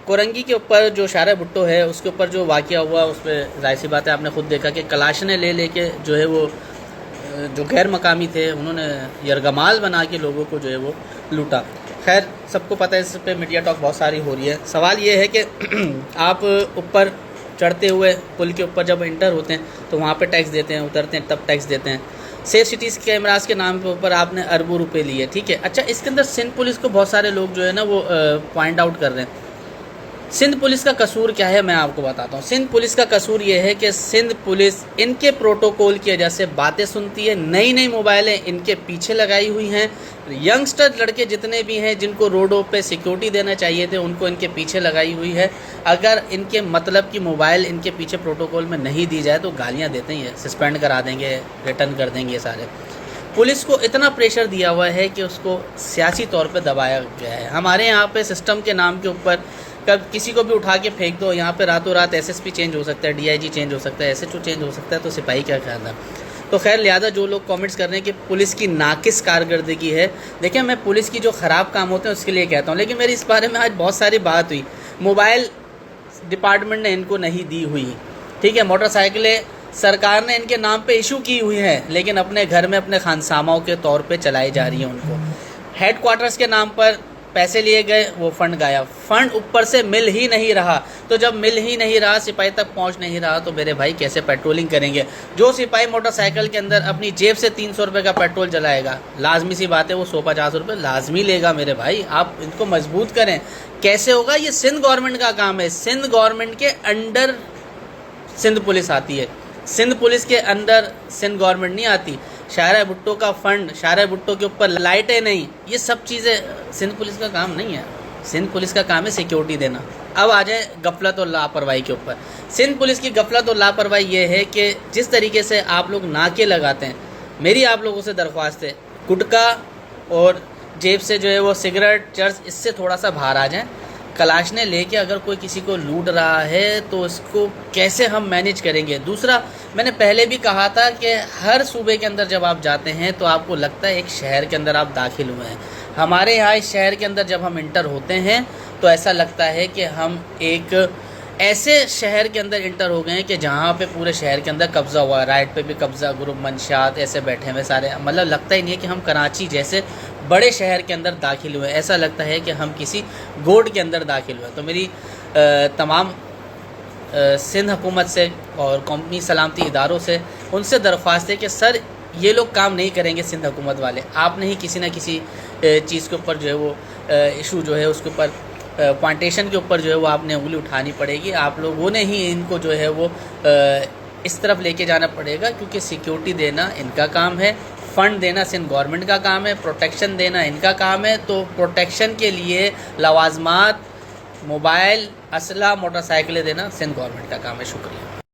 कोरंगी के ऊपर जो शारा भुट्टो है उसके ऊपर जो वाक़या हुआ उस पर जाहिर सी बात है आपने खुद देखा कि कलाशने ले लेके जो है वो जो गैर मकामी थे उन्होंने यरगमाल बना के लोगों को जो है वो लूटा। खैर सबको पता है, इस पर मीडिया टॉक बहुत सारी हो रही है। सवाल ये है कि आप ऊपर चढ़ते हुए पुल के ऊपर जब इंटर होते हैं तो वहाँ पे टैक्स देते हैं, उतरते हैं तब टैक्स देते हैं। सेफ सिटीज़ कैमरास के नाम के ऊपर आपने अरबों रुपए लिए, ठीक है। अच्छा, इसके अंदर सिंध पुलिस को बहुत सारे लोग जो है ना वो पॉइंट आउट कर रहे हैं। सिंध पुलिस का कसूर क्या है मैं आपको बताता हूँ। सिंध पुलिस का कसूर ये है कि सिंध पुलिस इनके प्रोटोकॉल की वजह से बातें सुनती है। नई नई मोबाइलें इनके पीछे लगाई हुई हैं। यंगस्टर लड़के जितने भी हैं जिनको रोडों पे सिक्योरिटी देना चाहिए थे उनको इनके पीछे लगाई हुई है। अगर इनके मतलब की मोबाइल इनके पीछे प्रोटोकॉल में नहीं दी जाए तो गालियाँ देते ही हैं, सस्पेंड करा देंगे, रिटर्न कर देंगे। ये सारे पुलिस को इतना प्रेशर दिया हुआ है कि उसको सियासी तौर पर दबाया गया है। हमारे यहाँ पे सिस्टम के नाम के ऊपर कब किसी को भी उठा के फेंक दो, यहाँ पे रातों रात एसएसपी चेंज हो सकता है, डीआईजी चेंज हो सकता है, एसएचओ चेंज हो सकता है, तो सिपाही क्या ख्याल है। तो खैर लिहाजा जो लोग कमेंट्स कर रहे हैं कि पुलिस की नाकिस कारकर्दगी है, देखिए मैं पुलिस की जो ख़राब काम होते हैं उसके लिए कहता हूँ, लेकिन मेरी इस बारे में आज बहुत सारी बात हुई। मोबाइल डिपार्टमेंट ने इनको नहीं दी हुई, ठीक है। मोटरसाइकिलें सरकार ने इनके नाम पे इशू की हुई हैं, लेकिन अपने घर में अपने खानसामाओं के तौर पे चलाई जा रही है उनको। हेडक्वार्टर्स के नाम पर पैसे लिए गए, वो फंड गायब, फंड ऊपर से मिल ही नहीं रहा। तो जब मिल ही नहीं रहा, सिपाही तक पहुंच नहीं रहा, तो मेरे भाई कैसे पेट्रोलिंग करेंगे। जो सिपाही मोटरसाइकिल के अंदर अपनी जेब से 300 रुपये का पेट्रोल जलाएगा, लाजमी सी बात है वो 150 रुपये लाजमी लेगा। मेरे भाई आप इनको मजबूत करें। कैसे होगा, ये सिंध गवर्नमेंट का काम है। सिंध गवर्नमेंट के अंडर सिंध पुलिस आती है, सिंध पुलिस के अंदर सिंध गवर्नमेंट नहीं आती। शारा भुट्टो का फंड, शारा भुट्टो के ऊपर लाइटें नहीं, ये सब चीज़ें सिंध पुलिस का काम नहीं है। सिंध पुलिस का काम है सिक्योरिटी देना। अब आ जाए गफलत और लापरवाही के ऊपर। सिंध पुलिस की गफलत और लापरवाही ये है कि जिस तरीके से आप लोग नाके लगाते हैं, मेरी आप लोगों से दरख्वास्त है, गुटखा और जेब से जो है वो सिगरेट, चर्च, इससे थोड़ा सा बाहर आ जाएं। कलाशने लेके अगर कोई किसी को लूट रहा है तो इसको कैसे हम मैनेज करेंगे। दूसरा, मैंने पहले भी कहा था कि हर सूबे के अंदर जब आप जाते हैं तो आपको लगता है एक शहर के अंदर आप दाखिल हुए हैं। हमारे यहाँ इस शहर के अंदर जब हम इंटर होते हैं तो ऐसा लगता है कि हम एक ऐसे शहर के अंदर इंटर हो गए हैं कि जहाँ पे पूरे शहर के अंदर कब्ज़ा हुआ है। राइट पे भी कब्ज़ा, ग्रुप मंशात ऐसे बैठे हुए सारे, मतलब लगता ही नहीं है कि हम कराची जैसे बड़े शहर के अंदर दाखिल हुए। ऐसा लगता है कि हम किसी गोड के अंदर दाखिल हुए। तो मेरी तमाम सिंध हुकूमत से और कौमी सलामती इदारों से उनसे दरख्वास्त है कि सर ये लोग काम नहीं करेंगे सिंध हुकूमत वाले। आपने ही किसी न किसी चीज़ के ऊपर जो है वो इशू जो है उसके ऊपर प्लांटेशन के ऊपर जो है वो आपने उंगली उठानी पड़ेगी। आप लोगों ने ही इनको जो है वो इस तरफ लेके जाना पड़ेगा, क्योंकि सिक्योरिटी देना इनका काम है, फ़ंड देना सिंध गवर्नमेंट का काम है, प्रोटेक्शन देना इनका काम है। तो प्रोटेक्शन के लिए लवाजमात, मोबाइल, असला, मोटरसाइकिलें देना सिंध गवर्नमेंट का काम है। शुक्रिया।